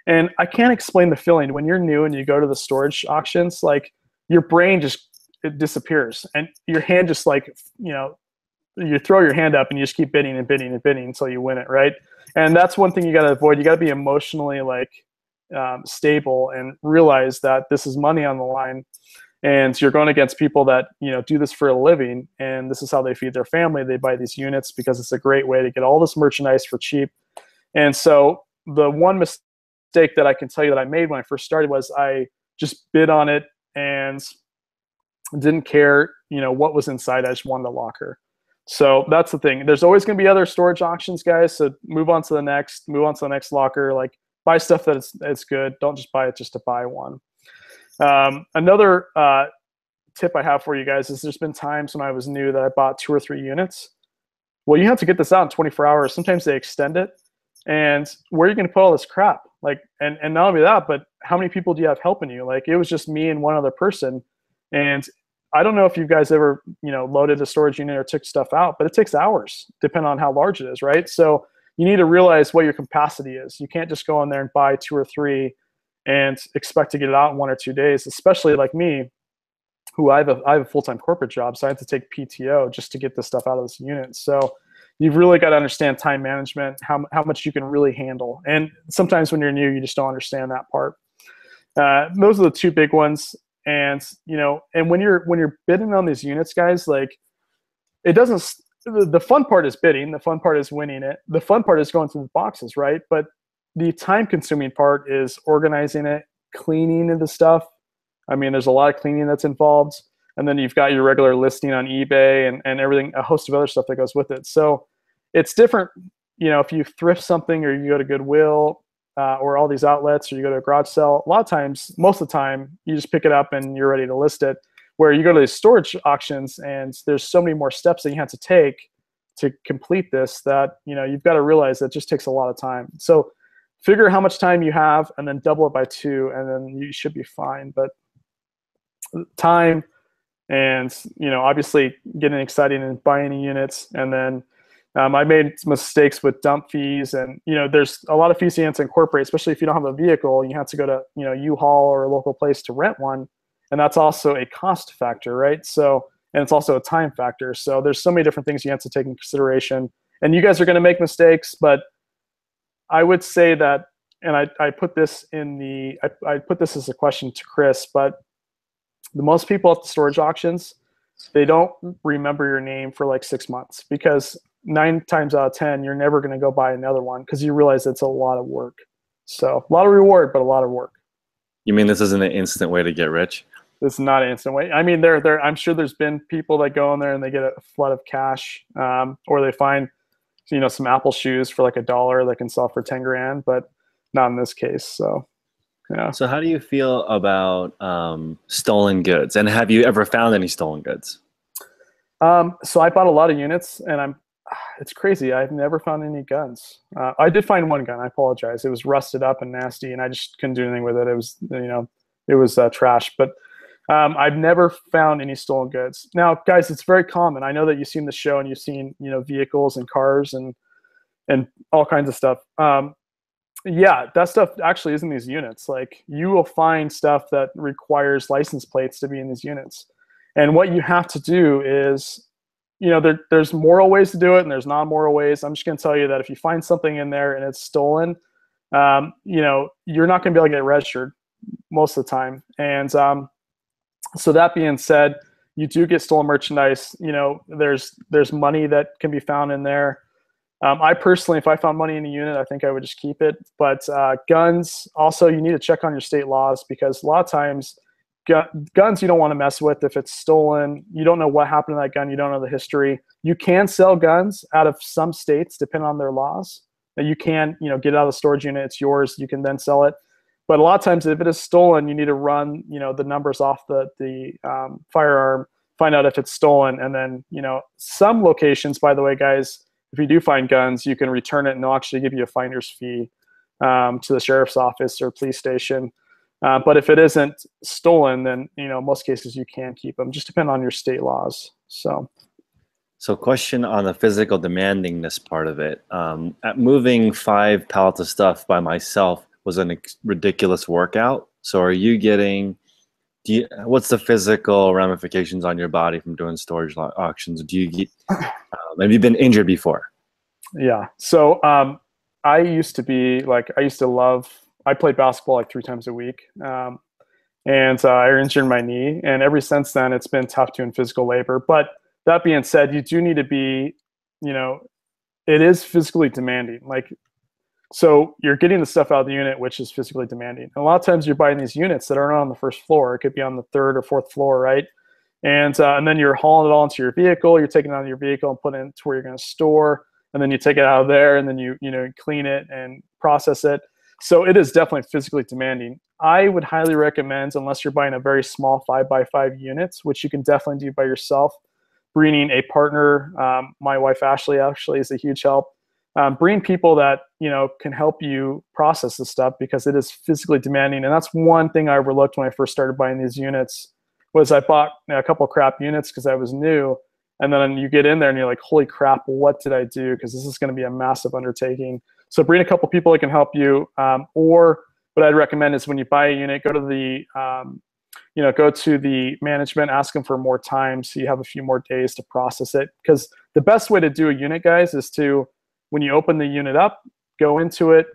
Speaker 2: And I can't explain the feeling when you're new and you go to the storage auctions, like your brain it disappears, and your hand just you throw your hand up and you just keep bidding and bidding and bidding until you win it, right? And that's one thing you got to avoid. You got to be emotionally stable and realize that this is money on the line, and you're going against people that do this for a living, and this is how they feed their family. They buy these units because it's a great way to get all this merchandise for cheap. And so the one mistake that I can tell you that I made when I first started was I just bid on it and didn't care what was inside. I just wanted a locker. So that's the thing. There's always going to be other storage auctions, guys. So move on to the next locker. Like, buy stuff that it's good. Don't just buy it just to buy one. Another tip I have for you guys is there's been times when I was new that I bought 2 or 3 units. Well, you have to get this out in 24 hours. Sometimes they extend it. And where are you going to put all this crap? And not only that, but how many people do you have helping you? Like, it was just me and one other person. And I don't know if you guys ever, loaded a storage unit or took stuff out, but it takes hours, depending on how large it is, right? So you need to realize what your capacity is. You can't just go in there and buy 2 or 3 and expect to get it out in 1 or 2 days, especially like me, who I have a full-time corporate job, so I have to take PTO just to get this stuff out of this unit. So you've really got to understand time management, how much you can really handle. And sometimes when you're new, you just don't understand that part. Those are the 2 big ones. And and when you're bidding on these units, guys, like, it doesn't. The fun part is bidding. The fun part is winning it. The fun part is going through the boxes, right? But the time-consuming part is organizing it, cleaning the stuff. I mean, there's a lot of cleaning that's involved. And then you've got your regular listing on eBay and everything, a host of other stuff that goes with it. So it's different, if you thrift something or you go to Goodwill or all these outlets, or you go to a garage sale. A lot of times, most of the time, you just pick it up and you're ready to list it. Where you go to these storage auctions and there's so many more steps that you have to take to complete this that, you've got to realize that it just takes a lot of time. So figure how much time you have and then double it by 2, and then you should be fine. But time and, obviously getting excited and buying units. And then I made mistakes with dump fees, and, there's a lot of fees you have to incorporate, especially if you don't have a vehicle. You have to go to, U-Haul or a local place to rent one. And that's also a cost factor, right? So, and it's also a time factor. So there's so many different things you have to take into consideration. And you guys are going to make mistakes, but I would say that, and I put this I put this as a question to Chris, but the most people at the storage auctions, they don't remember your name for like 6 months, because 9 times out of 10, you're never going to go buy another one because you realize it's a lot of work. So a lot of reward, but a lot of work.
Speaker 1: You mean this isn't an instant way to get rich?
Speaker 2: It's not an instant way. I mean, I'm sure there's been people that go in there and they get a flood of cash, or they find, some Apple shoes for like $1 that can sell for 10 grand, but not in this case. So, yeah.
Speaker 1: So how do you feel about stolen goods? And have you ever found any stolen goods?
Speaker 2: So I bought a lot of units, and it's crazy. I've never found any guns. I did find one gun. I apologize. It was rusted up and nasty, and I just couldn't do anything with it. It was, it was trash. But I've never found any stolen goods. Now, guys, it's very common. I know that you've seen the show and you've seen, vehicles and cars and all kinds of stuff. Yeah, that stuff actually is in these units. Like, you will find stuff that requires license plates to be in these units. And what you have to do is, there's moral ways to do it and there's non-moral ways. I'm just going to tell you that if you find something in there and it's stolen, you're not going to be able to get it registered most of the time. And so that being said, you do get stolen merchandise. There's money that can be found in there. I personally, if I found money in a unit, I think I would just keep it. But guns, also, you need to check on your state laws, because a lot of times guns you don't want to mess with. If it's stolen, you don't know what happened to that gun. You don't know the history. You can sell guns out of some states, depending on their laws. Now, you can, get it out of the storage unit. It's yours. You can then sell it. But a lot of times if it is stolen, you need to run, the numbers off the firearm, find out if it's stolen. And then, some locations, by the way, guys, if you do find guns, you can return it and they'll actually give you a finder's fee to the sheriff's office or police station. But if it isn't stolen, then, most cases you can keep them. Just depend on your state laws.
Speaker 1: So question on the physical demandingness part of it. At moving 5 pallets of stuff by myself was a ridiculous workout. So are you getting, what's the physical ramifications on your body from doing storage auctions? Do you get, have you been injured before?
Speaker 2: Yeah. So I used to love, I played basketball like 3 times a week. And I injured my knee. And ever since then, it's been tough doing physical labor. But that being said, you do need to be, it is physically demanding. So you're getting the stuff out of the unit, which is physically demanding. And a lot of times you're buying these units that aren't on the first floor. It could be on the 3rd or 4th floor, right? And then you're hauling it all into your vehicle. You're taking it out of your vehicle and putting it to where you're going to store. And then you take it out of there and then you clean it and process it. So it is definitely physically demanding. I would highly recommend, unless you're buying a very small 5x5 units, which you can definitely do by yourself, bringing a partner. My wife Ashley actually is a huge help. Bring people that can help you process this stuff, because it is physically demanding. And that's one thing I overlooked when I first started buying these units, was I bought a couple crap units because I was new, and then you get in there and you're like, holy crap, what did I do? Because this is going to be a massive undertaking. So bring a couple people that can help you. Or what I'd recommend is when you buy a unit, go to the management, ask them for more time so you have a few more days to process it. Because the best way to do a unit, guys, is to, when you open the unit up, go into it,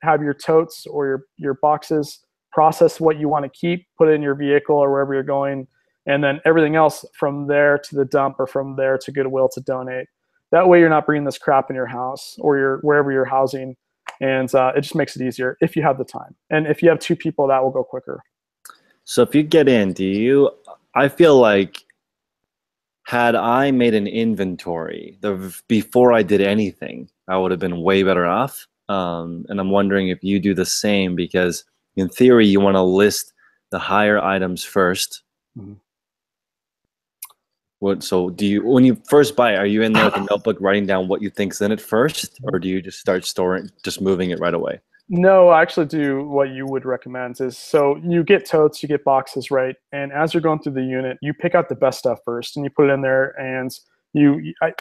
Speaker 2: have your totes or your boxes, process what you want to keep, put it in your vehicle or wherever you're going, and then everything else from there to the dump or from there to Goodwill to donate. That way you're not bringing this crap in your house or wherever you're housing, and it just makes it easier if you have the time. And if you have 2 people, that will go quicker.
Speaker 1: So if you get in, I feel like had I made an inventory before I did anything, I would have been way better off. And I'm wondering if you do the same, because in theory, you want to list the higher items first. Mm-hmm. So when you first buy, are you in there with a notebook writing down what you think's in it first, or do you just start moving it right away?
Speaker 2: No, I actually do what you would recommend is, so you get totes, you get boxes, right? And as you're going through the unit, you pick out the best stuff first and you put it in there. And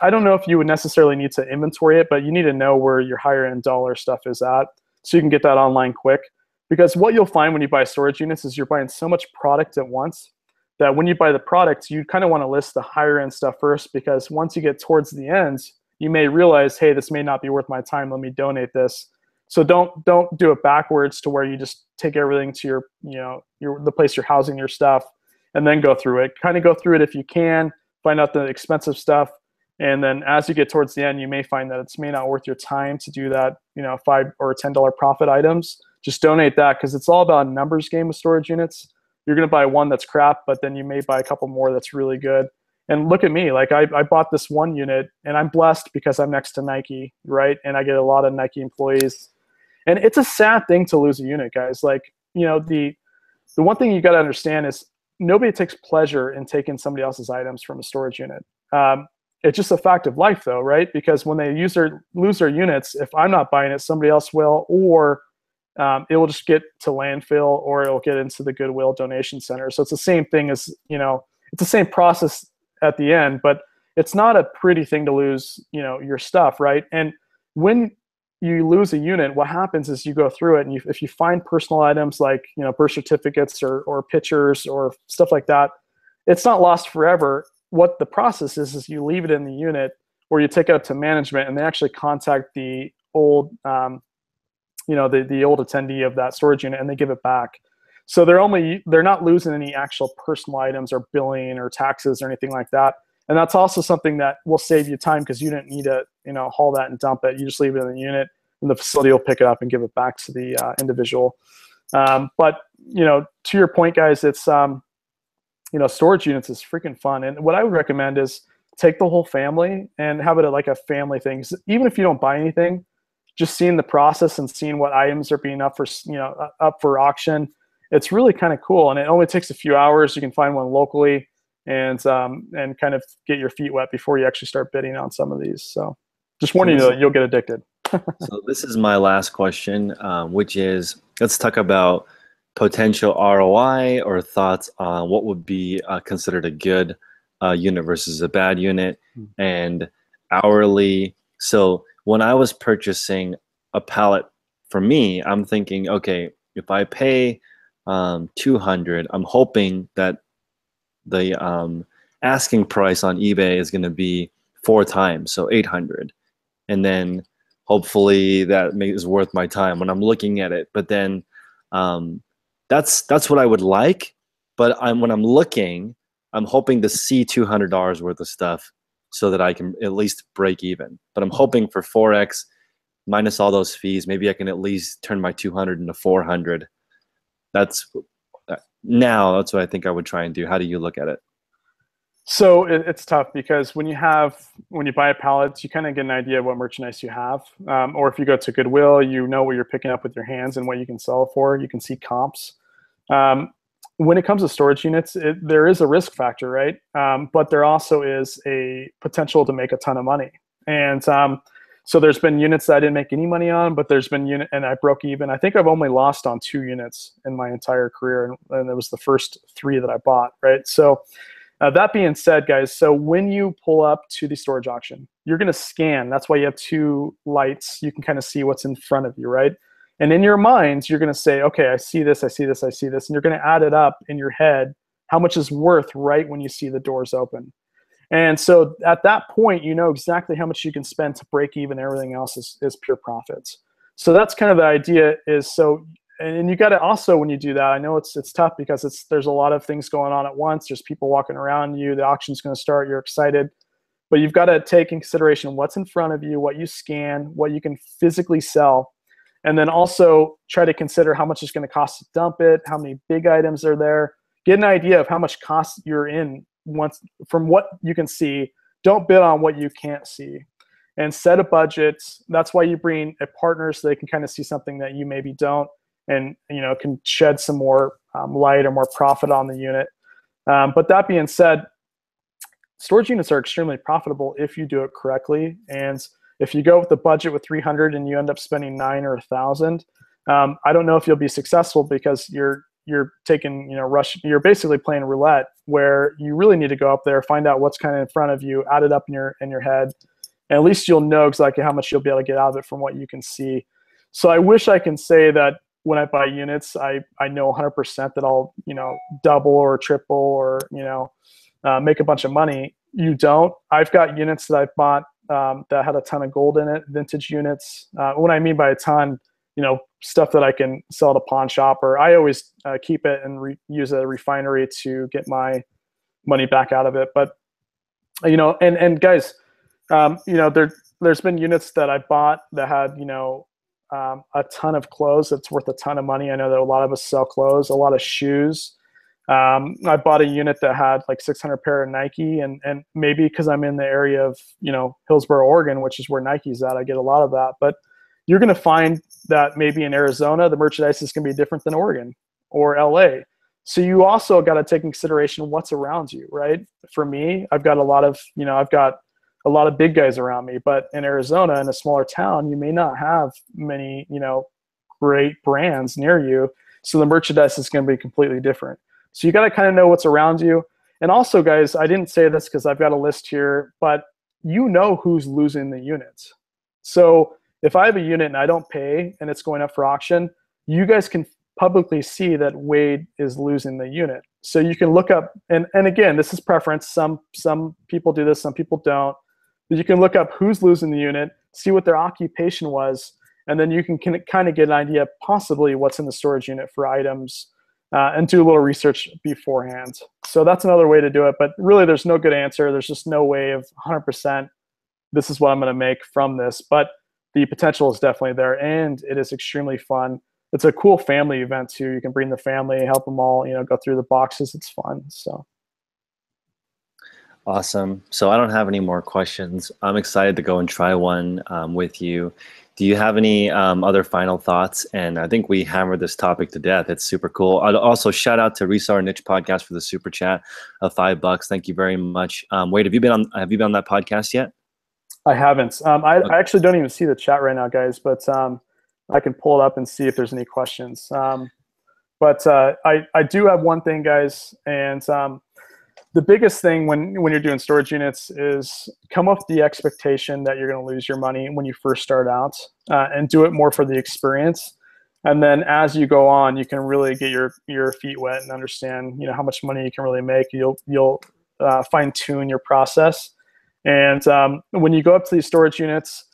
Speaker 2: I don't know if you would necessarily need to inventory it, but you need to know where your higher end dollar stuff is at, so you can get that online quick. Because what you'll find when you buy storage units is you're buying so much product at once that when you buy the product, you kind of want to list the higher end stuff first, because once you get towards the end, you may realize, hey, this may not be worth my time. Let me donate this. So don't do it backwards to where you just take everything to the place you're housing your stuff and then go through it. Kind of go through it if you can, find out the expensive stuff. And then as you get towards the end, you may find that it's may not worth your time to do that, $5 or $10 profit items. Just donate that, because it's all about a numbers game with storage units. You're going to buy one that's crap, but then you may buy a couple more that's really good. And look at me, like I bought this one unit, and I'm blessed because I'm next to Nike, right? And I get a lot of Nike employees. And it's a sad thing to lose a unit, guys. Like, the one thing you got to understand is nobody takes pleasure in taking somebody else's items from a storage unit. It's just a fact of life, though, right? Because when they lose their units, if I'm not buying it, somebody else will, or it will just get to landfill, or it'll get into the Goodwill donation center. So it's the same thing as, it's the same process at the end, but it's not a pretty thing to lose, your stuff, right? And when you lose a unit, what happens is you go through it, and if you find personal items like, birth certificates or pictures or stuff like that, it's not lost forever. What the process is you leave it in the unit, or you take it up to management, and they actually contact the old, the old attendee of that storage unit, and they give it back. So they're not losing any actual personal items or billing or taxes or anything like that. And that's also something that will save you time, because you didn't need to, haul that and dump it. You just leave it in the unit, and the facility will pick it up and give it back to the individual. But to your point, guys, it's storage units is freaking fun. And what I would recommend is take the whole family and have it like a family thing. Even if you don't buy anything, just seeing the process and seeing what items are being up for, up for auction, it's really kind of cool. And it only takes a few hours. You can find one locally and kind of get your feet wet before you actually start bidding on some of these. So just warning you that you'll get addicted.
Speaker 1: So this is my last question, which is, let's talk about potential ROI or thoughts on what would be considered a good unit versus a bad unit, and hourly. So when I was purchasing a pallet for me, I'm thinking, okay, if I pay $200, I'm hoping that the asking price on eBay is going to be 4 times, so 800, and then hopefully that is worth my time when I'm looking at it. But then that's what I would like. But when I'm looking, I'm hoping to see $200 worth of stuff so that I can at least break even. But I'm hoping for 4x minus all those fees. Maybe I can at least turn my 200 into 400. That's what I think I would try and do. How do you look at it?
Speaker 2: So it's tough because when you buy a pallet, you kind of get an idea of what merchandise you have. Or if you go to Goodwill, you know what you're picking up with your hands and what you can sell it for. You can see comps. When it comes to storage units, there is a risk factor, right? But there also is a potential to make a ton of money. And so there's been units that I didn't make any money on, but there's been and I broke even. I think I've only lost on 2 units in my entire career, and it was the first 3 that I bought, right? So that being said, guys, so when you pull up to the storage auction, you're going to scan. That's why you have 2 lights. You can kind of see what's in front of you, right? And in your mind, you're going to say, okay, I see this, I see this, I see this. And you're going to add it up in your head, how much is worth right when you see the doors open. And so at that point, you know exactly how much you can spend to break even. Everything else is pure profits. So that's kind of the idea is so. And you got to also, when you do that, I know it's tough because there's a lot of things going on at once. There's people walking around you. The auction's going to start. You're excited. But you've got to take in consideration what's in front of you, what you scan, what you can physically sell. And then also try to consider how much it's going to cost to dump it, how many big items are there. Get an idea of how much cost you're in once from what you can see. Don't bid on what you can't see. And set a budget. That's why you bring a partner so they can kind of see something that you maybe don't. And can shed some more light or more profit on the unit. But that being said, storage units are extremely profitable if you do it correctly. And if you go with the budget with 300 and you end up spending 9 or 1,000, I don't know if you'll be successful because you're taking you're basically playing roulette where you really need to go up there, find out what's kind of in front of you, add it up in your head, and at least you'll know exactly how much you'll be able to get out of it from what you can see. So I wish I can say that when I buy units, I know 100% that I'll double or triple or make a bunch of money. You don't. I've got units that I bought that had a ton of gold in it, vintage units. What I mean by a ton, stuff that I can sell at a pawn shop, or I always keep it and use a refinery to get my money back out of it. But and guys, there's been units that I bought that had a ton of clothes that's worth a ton of money. I know that a lot of us sell clothes, a lot of shoes. I bought a unit that had like 600 pair of Nike, and maybe because I'm in the area of Hillsboro, Oregon, which is where Nike's at, I get a lot of that. But you're going to find that maybe in Arizona the merchandise is going to be different than Oregon or LA. So you also got to take in consideration what's around you, right? For me, I've got a lot of big guys around me, but in Arizona, in a smaller town, you may not have many great brands near you. So the merchandise is going to be completely different. So you got to kind of know what's around you. And also, guys, I didn't say this because I've got a list here, but who's losing the units. So if I have a unit and I don't pay and it's going up for auction, you guys can publicly see that Wade is losing the unit. So you can look up, and again, this is preference. Some people do this, some people don't. But you can look up who's losing the unit, see what their occupation was, and then you can kind of get an idea possibly what's in the storage unit for items, and do a little research beforehand. So that's another way to do it. But really, there's no good answer. There's just no way of 100%. This is what I'm going to make from this. But the potential is definitely there, and it is extremely fun. It's a cool family event too. You can bring the family, help them all, go through the boxes. It's fun. So.
Speaker 1: Awesome. So I don't have any more questions. I'm excited to go and try one with you. Do you have any other final thoughts? And I think we hammered this topic to death. It's super cool. I'd also shout out to Reseller Niche Podcast for the super chat of $5. Thank you very much. Wade, have you been on that podcast yet?
Speaker 2: I haven't. I actually don't even see the chat right now, guys, but I can pull it up and see if there's any questions. But I do have one thing, guys, and the biggest thing when you're doing storage units is come up with the expectation that you're going to lose your money when you first start out, and do it more for the experience. And then as you go on, you can really get your feet wet and understand, how much money you can really make. You'll fine tune your process. And when you go up to these storage units,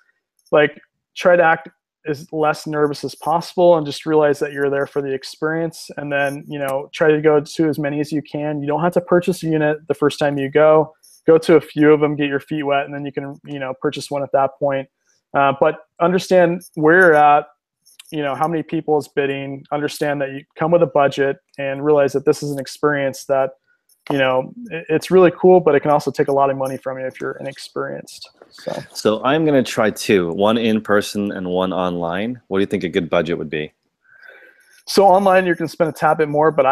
Speaker 2: like, try to act as less nervous as possible and just realize that you're there for the experience. And then, try to go to as many as you can. You don't have to purchase a unit the first time you go. Go to a few of them, get your feet wet, and then you can, purchase one at that point. But understand where you're at, how many people is bidding, understand that you come with a budget, and realize that this is an experience that, it's really cool, but it can also take a lot of money from you if you're inexperienced.
Speaker 1: So I'm going to try two, one in person and one online. What do you think a good budget would be?
Speaker 2: So online, you're going to spend a tad bit more, but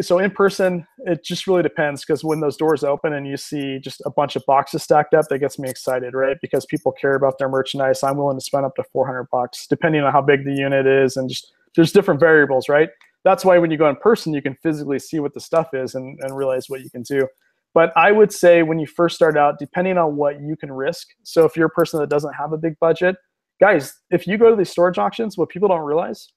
Speaker 2: so in person, it just really depends, because when those doors open and you see just a bunch of boxes stacked up, that gets me excited, right? Because people care about their merchandise. I'm willing to spend up to $400, depending on how big the unit is, and just there's different variables, right? That's why when you go in person, you can physically see what the stuff is and realize what you can do. But I would say when you first start out, depending on what you can risk. So if you're a person that doesn't have a big budget, guys, if you go to these storage auctions, what people don't realize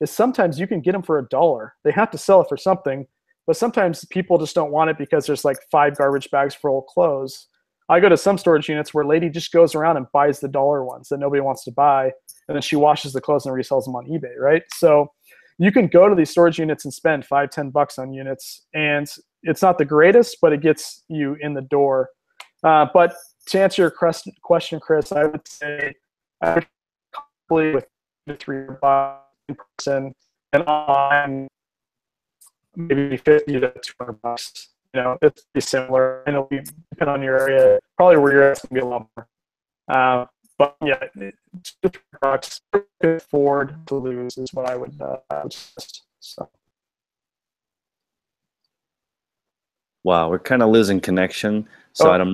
Speaker 2: is sometimes you can get them for $1. They have to sell it for something, but sometimes people just don't want it because there's like 5 garbage bags full of clothes. I go to some storage units where a lady just goes around and buys the dollar ones that nobody wants to buy, and then she washes the clothes and resells them on eBay, right? So you can go to these storage units and spend $5-10 on units, and it's not the greatest, but it gets you in the door. But to answer your question, Chris, I would say I would probably with $3 in person, and online maybe $50 to $200. It's pretty similar, and it'll be depending on your area. Probably where you're at, it's gonna be a lot more. But yeah, $200 could afford to lose is what I would suggest. So.
Speaker 1: Wow, we're kind of losing connection, so I'm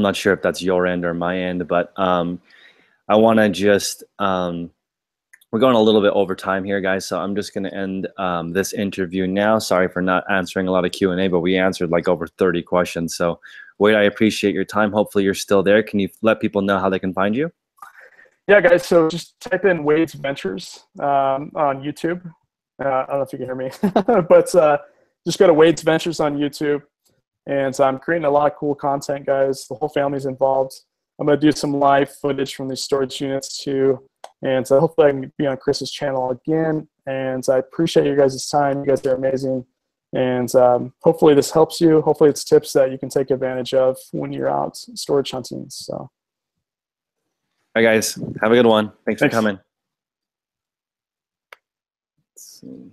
Speaker 1: not sure if that's your end or my end, but I want to just we're going a little bit over time here, guys, so I'm just going to end this interview now. Sorry for not answering a lot of Q&A, but we answered like over 30 questions. So Wade, I appreciate your time. Hopefully you're still there. Can you let people know how they can find you?
Speaker 2: Yeah, guys, so just type in Wade's Ventures on YouTube. I don't know if you can hear me, but just go to Wade's Ventures on YouTube. And I'm creating a lot of cool content, guys. The whole family's involved. I'm going to do some live footage from these storage units too. And so hopefully I can be on Chris's channel again. And I appreciate you guys' time. You guys are amazing. And hopefully this helps you. Hopefully it's tips that you can take advantage of when you're out storage hunting. So.
Speaker 1: All right, guys. Have a good one. Thanks for coming. Let's see.